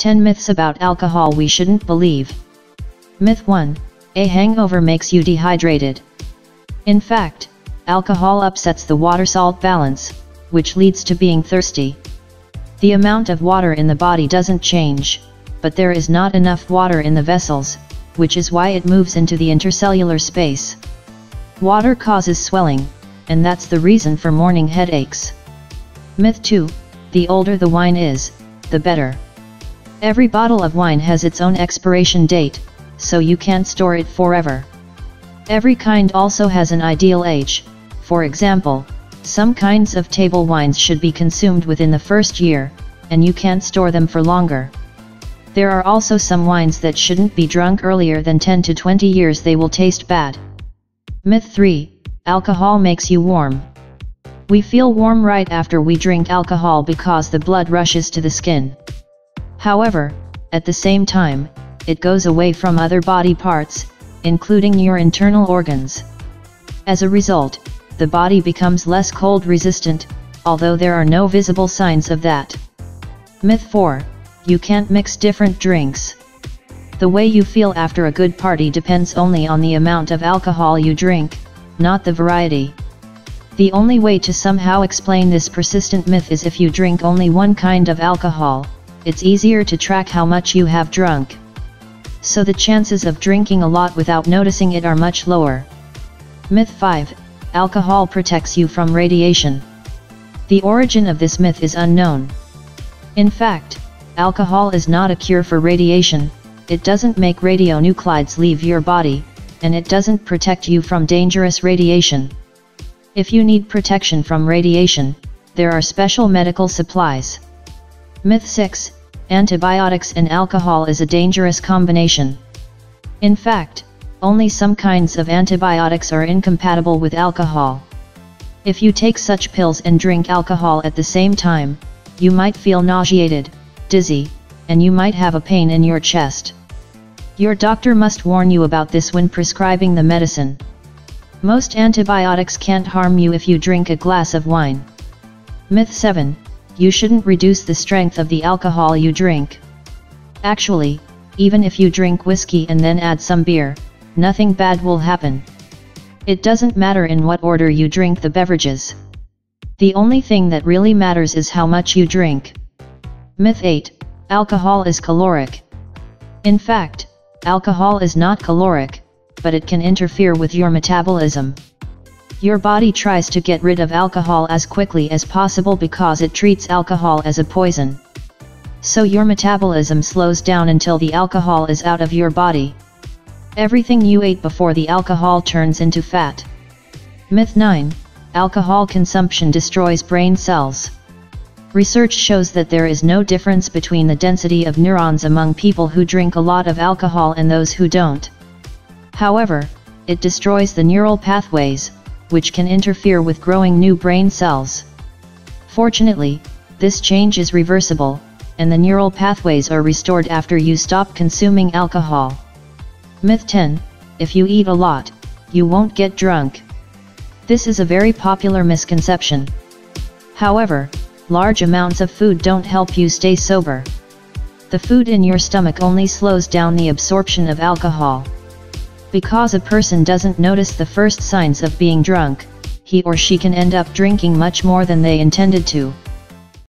10 myths about alcohol we shouldn't believe. Myth 1. A hangover makes you dehydrated. In fact, alcohol upsets the water-salt balance, which leads to being thirsty. The amount of water in the body doesn't change, but there is not enough water in the vessels, which is why it moves into the intercellular space. Water causes swelling, and that's the reason for morning headaches. Myth 2. The older the wine is, the better. Every bottle of wine has its own expiration date, so you can't store it forever. Every kind also has an ideal age. For example, some kinds of table wines should be consumed within the first year, and you can't store them for longer. There are also some wines that shouldn't be drunk earlier than 10 to 20 years, they will taste bad. Myth 3. Alcohol makes you warm. We feel warm right after we drink alcohol because the blood rushes to the skin. However, at the same time, it goes away from other body parts, including your internal organs. As a result, the body becomes less cold resistant, although there are no visible signs of that. Myth 4. You can't mix different drinks. The way you feel after a good party depends only on the amount of alcohol you drink, not the variety. The only way to somehow explain this persistent myth is if you drink only one kind of alcohol. It's easier to track how much you have drunk. So the chances of drinking a lot without noticing it are much lower. Myth 5. Alcohol protects you from radiation. The origin of this myth is unknown. In fact, alcohol is not a cure for radiation, it doesn't make radionuclides leave your body, and it doesn't protect you from dangerous radiation. If you need protection from radiation, there are special medical supplies. Myth 6. Antibiotics and alcohol is a dangerous combination. In fact, only some kinds of antibiotics are incompatible with alcohol. If you take such pills and drink alcohol at the same time, you might feel nauseated, dizzy, and you might have a pain in your chest. Your doctor must warn you about this when prescribing the medicine. Most antibiotics can't harm you if you drink a glass of wine. Myth 7. You shouldn't reduce the strength of the alcohol you drink. Actually, even if you drink whiskey and then add some beer, nothing bad will happen. It doesn't matter in what order you drink the beverages. The only thing that really matters is how much you drink. Myth 8. Alcohol is caloric. In fact, alcohol is not caloric, but it can interfere with your metabolism. Your body tries to get rid of alcohol as quickly as possible because it treats alcohol as a poison. So your metabolism slows down until the alcohol is out of your body. Everything you ate before the alcohol turns into fat. Myth 9. Alcohol consumption destroys brain cells. Research shows that there is no difference between the density of neurons among people who drink a lot of alcohol and those who don't. However, it destroys the neural pathways, which can interfere with growing new brain cells. Fortunately, this change is reversible, and the neural pathways are restored after you stop consuming alcohol. Myth 10. If you eat a lot, you won't get drunk. This is a very popular misconception. However, large amounts of food don't help you stay sober. The food in your stomach only slows down the absorption of alcohol. Because a person doesn't notice the first signs of being drunk, he or she can end up drinking much more than they intended to.